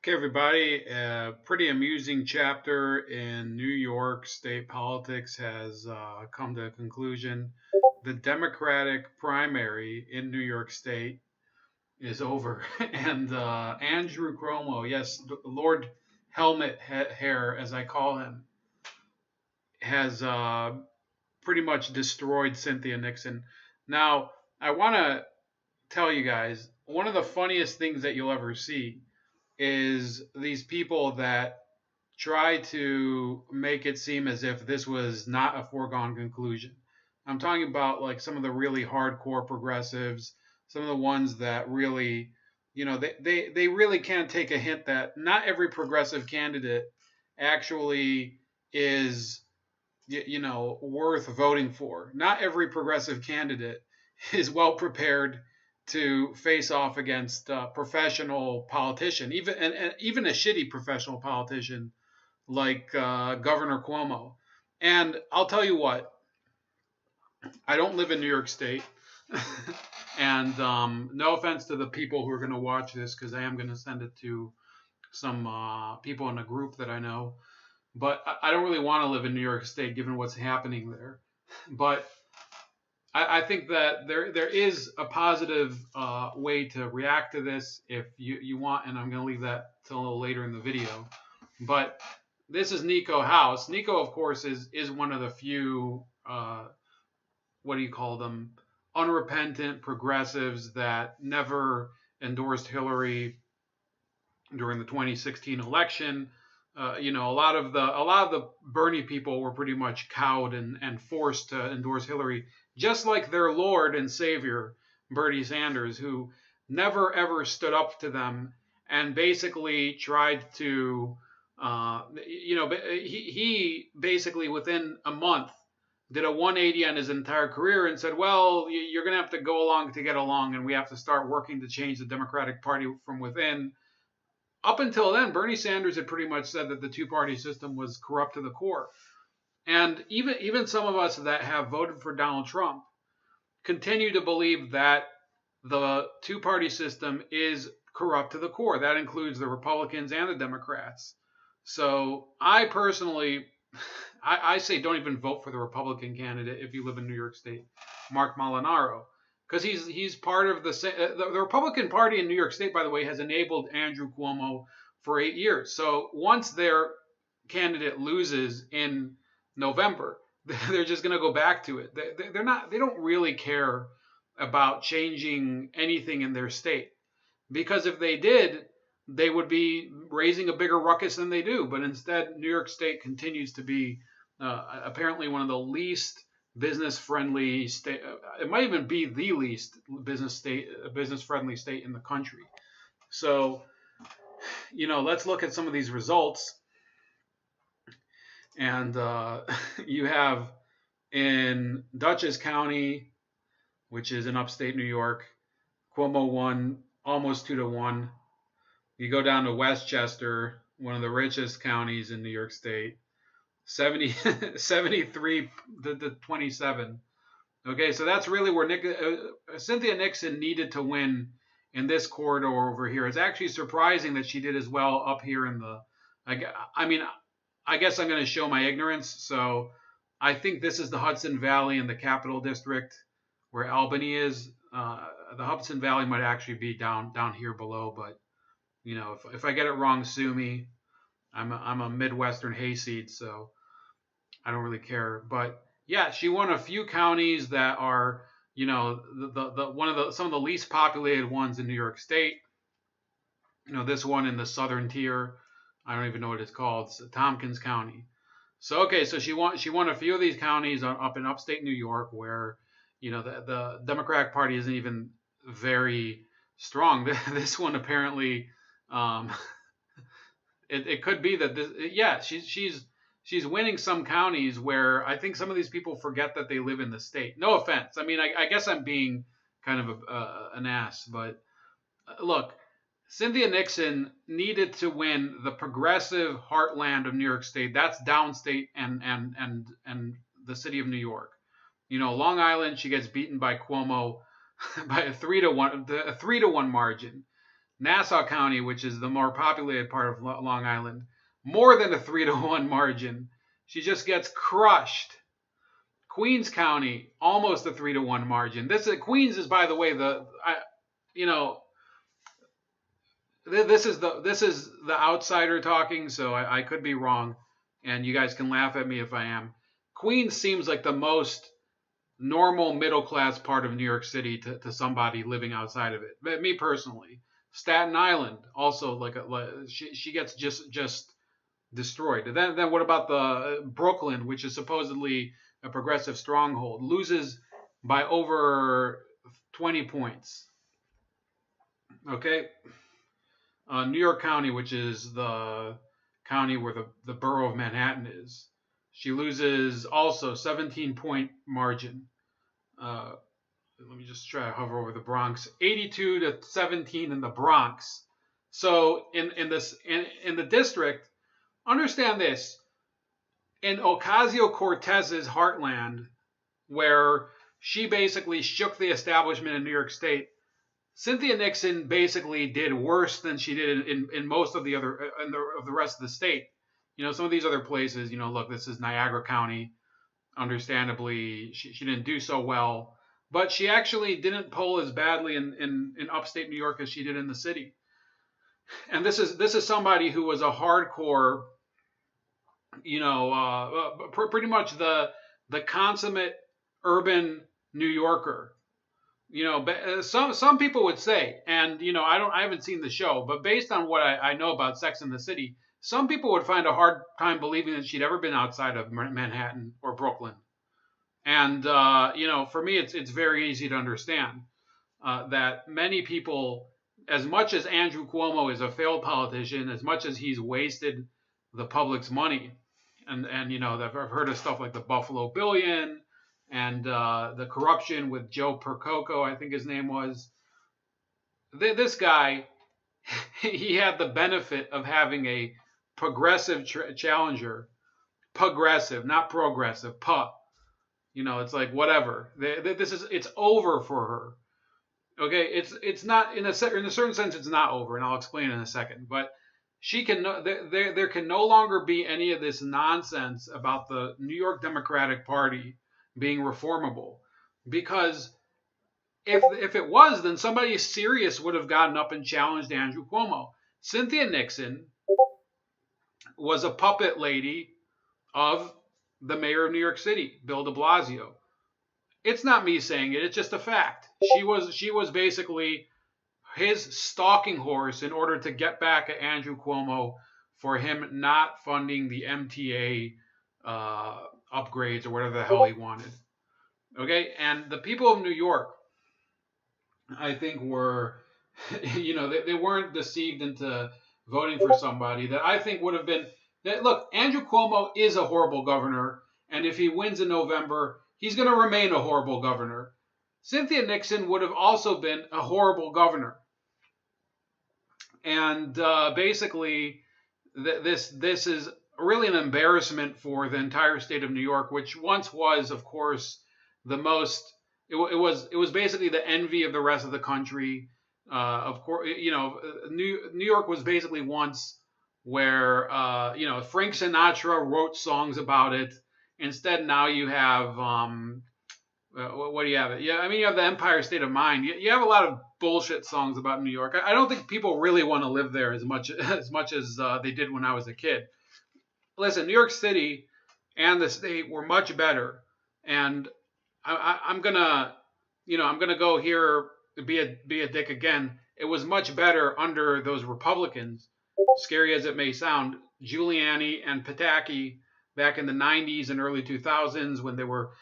Okay, everybody. A pretty amusing chapter in New York state politics has come to a conclusion. The Democratic primary in New York State is over, and Andrew Cuomo, yes, Lord Helmet Hair, as I call him, has pretty much destroyed Cynthia Nixon. Now, I want to tell you guys one of the funniest things that you'll ever see is these people that try to make it seem as if this was not a foregone conclusion. I'm talking about like some of the really hardcore progressives, some of the ones that really, they really can't take a hint that not every progressive candidate actually is, worth voting for. Not every progressive candidate is well prepared to face off against a professional politician, even a shitty professional politician like Governor Cuomo. And I'll tell you what, I don't live in New York State. And no offense to the people who are going to watch this, because I am going to send it to some people in a group that I know. But I don't really want to live in New York State given what's happening there. But I think that there is a positive way to react to this if you want, and I'm going to leave that till a little later in the video. But this is Nico House. Nico, of course, is one of the few what do you call them, unrepentant progressives that never endorsed Hillary during the 2016 election. A lot of the Bernie people were pretty much cowed and forced to endorse Hillary, just like their Lord and Savior Bernie Sanders, who never ever stood up to them and basically tried to, he basically within a month did a 180 on his entire career and said, well, you're going to have to go along to get along, and we have to start working to change the Democratic Party from within. Up until then, Bernie Sanders had pretty much said that the two-party system was corrupt to the core. And even some of us that have voted for Donald Trump continue to believe that the two-party system is corrupt to the core. That includes the Republicans and the Democrats. So I personally, I say don't even vote for the Republican candidate if you live in New York State, Mark Molinaro, because he's part of the Republican Party in New York State. By the way, has enabled Andrew Cuomo for 8 years. So once their candidate loses in November, they're just going to go back to it. They're not. They don't really care about changing anything in their state, because if they did, they would be raising a bigger ruckus than they do. But instead, New York State continues to be apparently one of the least business friendly state. It might even be the least business friendly state in the country. So, let's look at some of these results. And you have in Dutchess County, which is in upstate New York, Cuomo won almost 2-1. You go down to Westchester, one of the richest counties in New York State, 73 to 27. Okay, so that's really where Cynthia Nixon needed to win in this corridor over here. It's actually surprising that she did as well up here in the. I mean, I guess I'm going to show my ignorance. So I think this is the Hudson Valley in the Capital District where Albany is. The Hudson Valley might actually be down here below, but if I get it wrong, sue me. I'm a Midwestern hayseed, so I don't really care. But yeah, she won a few counties that are, some of the least populated ones in New York State. This one in the southern tier, I don't even know what it's called. It's Tompkins County. So okay, so she won a few of these counties up in upstate New York where, the Democratic Party isn't even very strong. This one apparently, um, it could be that this, yeah, she's winning some counties where I think some of these people forget that they live in the state. No offense. I mean, I guess I'm being kind of an ass, but look, Cynthia Nixon needed to win the progressive heartland of New York State. That's downstate and the city of New York. Long Island, she gets beaten by Cuomo by a 3-1 margin. Nassau County, which is the more populated part of Long Island, more than a 3-1 margin. She just gets crushed. Queens County, almost a 3-1 margin. Queens is, by the way, you know, this is the outsider talking, so I could be wrong, and you guys can laugh at me if I am. Queens seems like the most normal middle class part of New York City to somebody living outside of it. But me personally, Staten Island also she gets just destroyed. And then what about the Brooklyn, which is supposedly a progressive stronghold, loses by over 20 points. Okay, New York County, which is the county where the borough of Manhattan is, she loses also 17-point margin. Uh, Let me just try to hover over the Bronx. 82-17 in the Bronx. So in the district, understand this. In Ocasio-Cortez's heartland, where she basically shook the establishment in New York State, Cynthia Nixon basically did worse than she did in most of the other of the rest of the state. Some of these other places. Look, this is Niagara County. Understandably, she didn't do so well, but she actually didn't poll as badly in upstate New York as she did in the city. And this is somebody who was a hardcore, pretty much the consummate urban New Yorker. Some people would say, and I haven't seen the show, but based on what I know about Sex and the City, some people would find a hard time believing that she'd ever been outside of Manhattan or Brooklyn. And for me, it's very easy to understand that many people, as much as Andrew Cuomo is a failed politician, as much as he's wasted the public's money, and I've heard of stuff like the Buffalo Billion and the corruption with Joe Percoco, I think his name was. This guy, he had the benefit of having a progressive challenger, progressive, not progressive, it's like whatever. It's over for her. Okay, it's not in a certain sense it's not over, and I'll explain in a second. But she can there can no longer be any of this nonsense about the New York Democratic Party being reformable, because if it was, then somebody serious would have gotten up and challenged Andrew Cuomo. Cynthia Nixon was a puppet lady of the mayor of New York City, Bill de Blasio. It's not me saying it, it's just a fact. She was basically his stalking horse in order to get back at Andrew Cuomo for him not funding the MTA upgrades or whatever the hell he wanted. Okay, and the people of New York, I think, were, they weren't deceived into voting for somebody that I think would have been. Look, Andrew Cuomo is a horrible governor, and if he wins in November, he's going to remain a horrible governor. Cynthia Nixon would have also been a horrible governor. And basically, this is really an embarrassment for the entire state of New York, which once was, of course, the most. It was basically the envy of the rest of the country. Of course, New York was basically once where Frank Sinatra wrote songs about it. Instead, now you have what do you have? Yeah, I mean, you have the Empire State of Mind. You have a lot of bullshit songs about New York. I don't think people really want to live there as much as they did when I was a kid. Listen, New York City and the state were much better, and I'm gonna go here be a dick again. It was much better under those Republicans, scary as it may sound, Giuliani and Pataki back in the 90s and early 2000s, when they were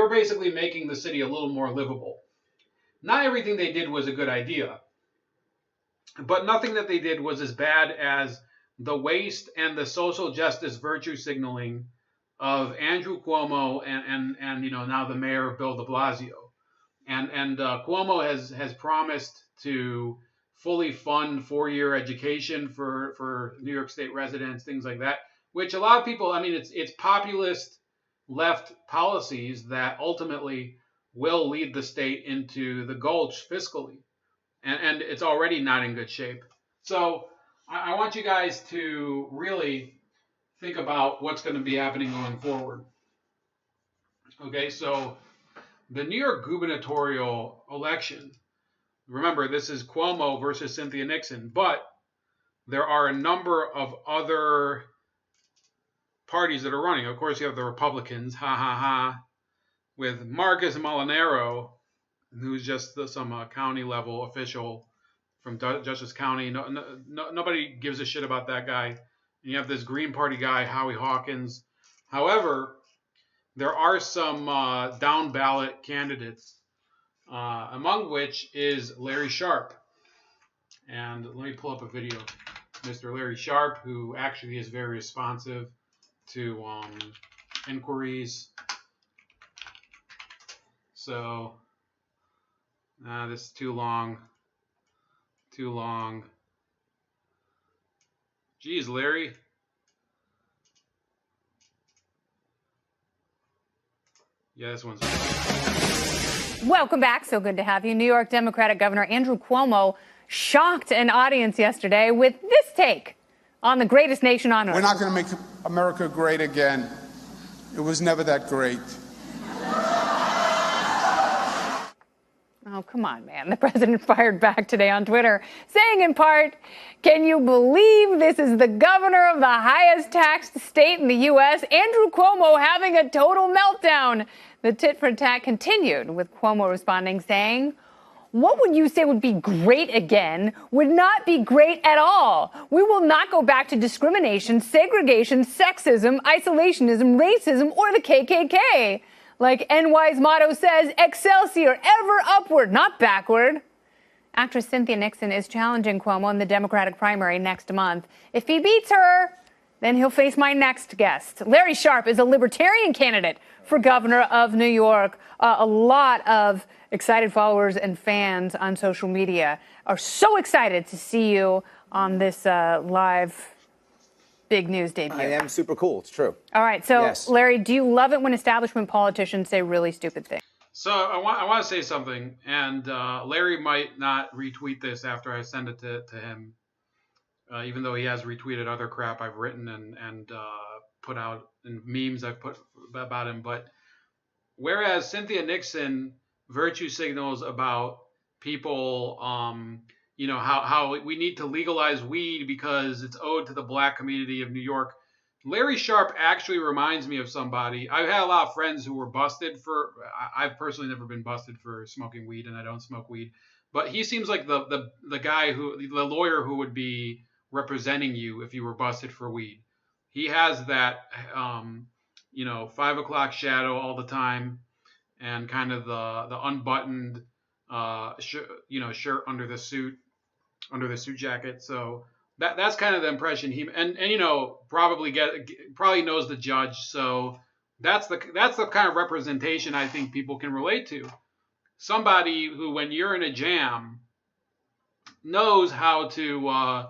basically making the city a little more livable. Not everything they did was a good idea, but nothing that they did was as bad as the waste and the social justice virtue signaling of Andrew Cuomo and now the mayor Bill de Blasio. And Cuomo has promised to fully fund 4-year education for New York State residents, things like that, which a lot of people, I mean, it's populist left policies that ultimately will lead the state into the gulch fiscally. And and it's already not in good shape. So I want you guys to really think about what's going to be happening going forward. Okay, so the New York gubernatorial election, remember, this is Cuomo versus Cynthia Nixon, but there are a number of other parties that are running. Of course, you have the Republicans, with Marcus Molinaro, who's just some county level official from Justice County. Nobody gives a shit about that guy. And you have this Green Party guy, Howie Hawkins. However, there are some down ballot candidates, among which is Larry Sharpe. And let me pull up a video. Mr. Larry Sharpe, who actually is very responsive to inquiries. So, this is too long. Too long. Geez, Larry. Yeah, this one's. Welcome back. So good to have you. New York Democratic Governor Andrew Cuomo shocked an audience yesterday with this take on the greatest nation on earth. We're not going to make America great again. It was never that great. Oh, come on, man. The president fired back today on Twitter, saying in part, "Can you believe this is the governor of the highest taxed state in the U.S., Andrew Cuomo, having a total meltdown?" The tit for tat continued, with Cuomo responding, saying, "What would you say would be great again would not be great at all. We will not go back to discrimination, segregation, sexism, isolationism, racism, or the KKK. Like NY's motto says, Excelsior, ever upward, not backward." Actress Cynthia Nixon is challenging Cuomo in the Democratic primary next month. If he beats her, then he'll face my next guest. Larry Sharpe is a libertarian candidate for governor of New York. A lot of excited followers and fans on social media are so excited to see you on this live big news debut. I am super cool. It's true. All right. So, yes. Larry, do you love it when establishment politicians say really stupid things? So I want to say something, and Larry might not retweet this after I send it to him, even though he has retweeted other crap I've written and put out and memes I've put about him. But whereas Cynthia Nixon virtue signals about people, how we need to legalize weed because it's owed to the black community of New York. Larry Sharpe actually reminds me of somebody. I've had a lot of friends who were busted for. I've personally never been busted for smoking weed, and I don't smoke weed. But he seems like the guy the lawyer who would be representing you if you were busted for weed. He has that, 5 o'clock shadow all the time, and kind of the unbuttoned, shirt under the suit jacket. So that's kind of the impression he probably knows the judge. So that's the kind of representation I think people can relate to. Somebody who, when you're in a jam, knows how to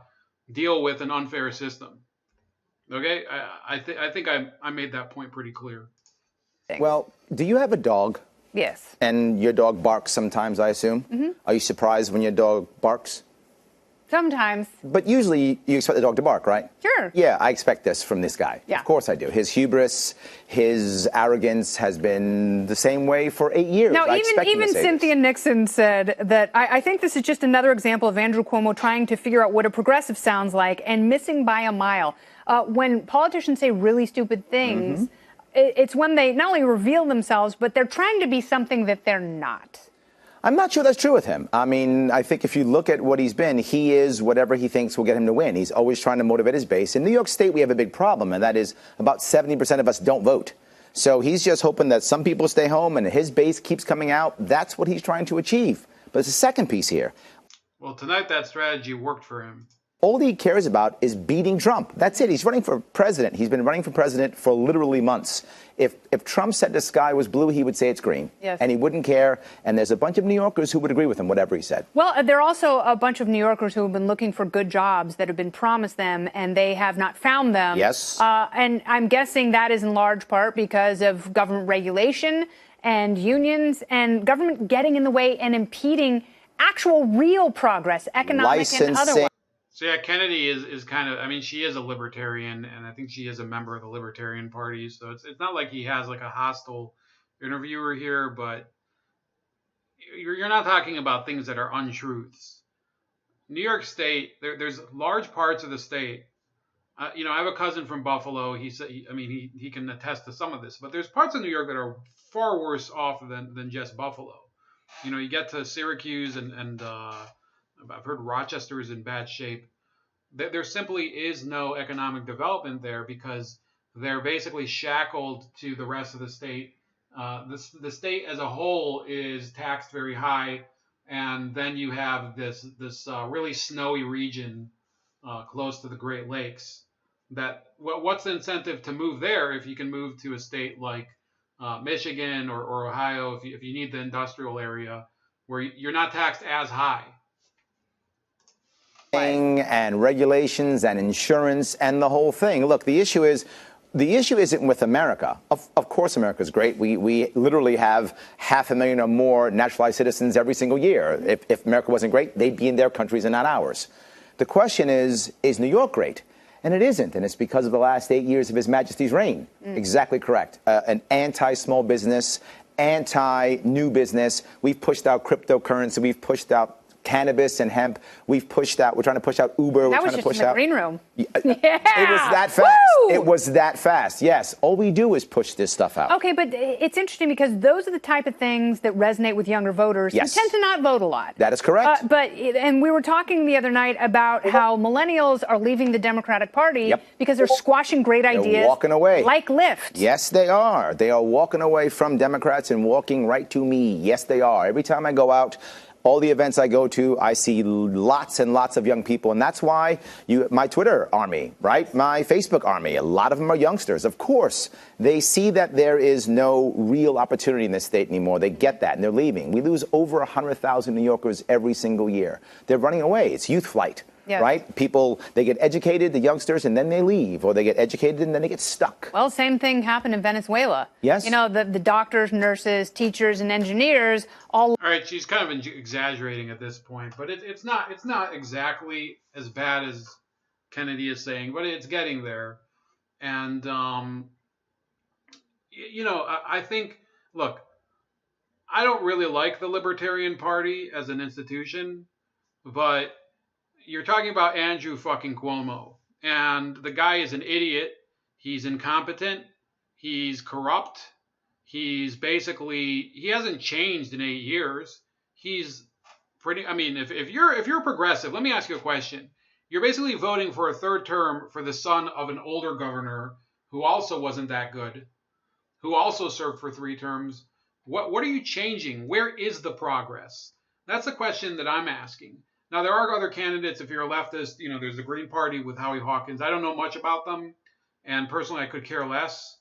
deal with an unfair system. Okay, I think I made that point pretty clear. Well, do you have a dog? Yes. And your dog barks sometimes, I assume? Mm-hmm. Are you surprised when your dog barks? Sometimes. But usually you expect the dog to bark, right? Sure. Yeah, I expect this from this guy. Yeah. Of course I do. His hubris, his arrogance has been the same way for 8 years. Now, even Cynthia Nixon said that I think this is just another example of Andrew Cuomo trying to figure out what a progressive sounds like and missing by a mile. When politicians say really stupid things, mm-hmm. It's when they not only reveal themselves, but they're trying to be something that they're not. I'm not sure that's true with him. I mean, I think if you look at what he's been, he is whatever he thinks will get him to win. He's always trying to motivate his base. In New York State, we have a big problem, and that is about 70% of us don't vote. So he's just hoping that some people stay home and his base keeps coming out. That's what he's trying to achieve. But there's a second piece here. Well, tonight that strategy worked for him. All he cares about is beating Trump. That's it. He's running for president. He's been running for president for literally months. If Trump said the sky was blue, he would say it's green. Yes. And he wouldn't care. And there's a bunch of New Yorkers who would agree with him, whatever he said. Well, there are also a bunch of New Yorkers who have been looking for good jobs that have been promised them, and they have not found them. Yes. And I'm guessing that is in large part because of government regulation and unions and government getting in the way and impeding actual real progress, economic and otherwise. So yeah, Kennedy is kind of, I mean, she is a libertarian, and I think she is a member of the Libertarian Party. So it's not like he has like a hostile interviewer here, but you're not talking about things that are untruths. New York State, there's large parts of the state. I have a cousin from Buffalo. He said, he can attest to some of this, but there's parts of New York that are far worse off than just Buffalo. You get to Syracuse and I've heard Rochester is in bad shape. There simply is no economic development there because they're basically shackled to the rest of the state. The state as a whole is taxed very high, and then you have this really snowy region close to the Great Lakes. What's the incentive to move there if you can move to a state like Michigan or Ohio if you need the industrial area where you're not taxed as high? And regulations and insurance and the whole thing. Look, the issue isn't with America. Of course, America is great. We literally have 500,000 or more naturalized citizens every single year. If America wasn't great, they'd be in their countries and not ours. The question is New York great? And it isn't, and it's because of the last 8 years of His Majesty's reign. Exactly correct. An anti-small business, anti-new business. We've pushed out cryptocurrency. We've pushed out cannabis and hemp. We're trying to push out Uber. That was just in the green room. Yeah. It was that fast. Woo! It was that fast. Yes. All we do is push this stuff out. Okay, but it's interesting because those are the type of things that resonate with younger voters who tend to not vote a lot. That is correct. And we were talking the other night about how millennials are leaving the Democratic Party because they're squashing great ideas. They're walking away. Like Lyft. Yes, they are. They are walking away from Democrats and walking right to me. Yes, they are. Every time I go out, all the events I go to, I see lots and lots of young people. And that's why my Twitter army, right? My Facebook army, a lot of them are youngsters. Of course, they see that there is no real opportunity in this state anymore. They get that and they're leaving. We lose over 100,000 New Yorkers every single year. They're running away. It's youth flight. Yes. Right? People, they get educated, the youngsters, and then they leave, or they get educated and then they get stuck. Well, same thing happened in Venezuela. Yes. The doctors, nurses, teachers, and engineers all. All right, she's kind of exaggerating at this point, but it's not exactly as bad as Kennedy is saying, but it's getting there. And I think, look, I don't really like the Libertarian Party as an institution, but you're talking about Andrew fucking Cuomo, and the guy is an idiot. He's incompetent. He's corrupt. He hasn't changed in 8 years. He's pretty, if you're progressive, let me ask you a question. You're basically voting for a third term for the son of an older governor who also wasn't that good, who also served for 3 terms. What are you changing? Where is the progress? That's the question that I'm asking. Now, there are other candidates. If you're a leftist, there's the Green Party with Howie Hawkins. I don't know much about them, and personally, I could care less.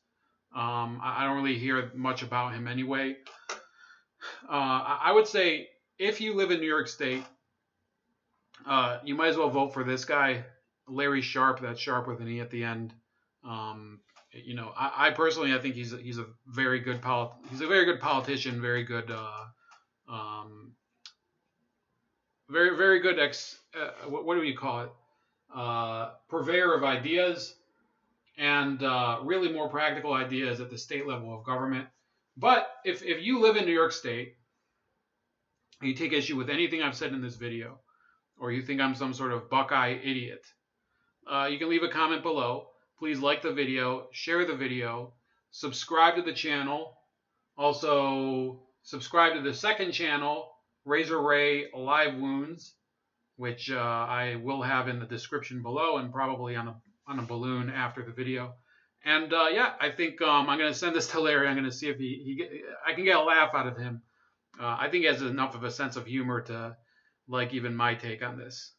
I don't really hear much about him anyway. I would say if you live in New York State, you might as well vote for this guy, Larry Sharpe. That's Sharpe with an E at the end. I personally, I think he's a very good politician, very good. Very, very good what do you call it? Purveyor of ideas and really more practical ideas at the state level of government. But if you live in New York State and you take issue with anything I've said in this video, or you think I'm some sort of Buckeye idiot, you can leave a comment below. Please like the video, share the video, subscribe to the channel. Also, subscribe to the second channel, Razor Ray Live Wounds, which I will have in the description below and probably on a balloon after the video. And I think I'm going to send this to Larry. I'm going to see if I can get a laugh out of him. I think he has enough of a sense of humor to like even my take on this.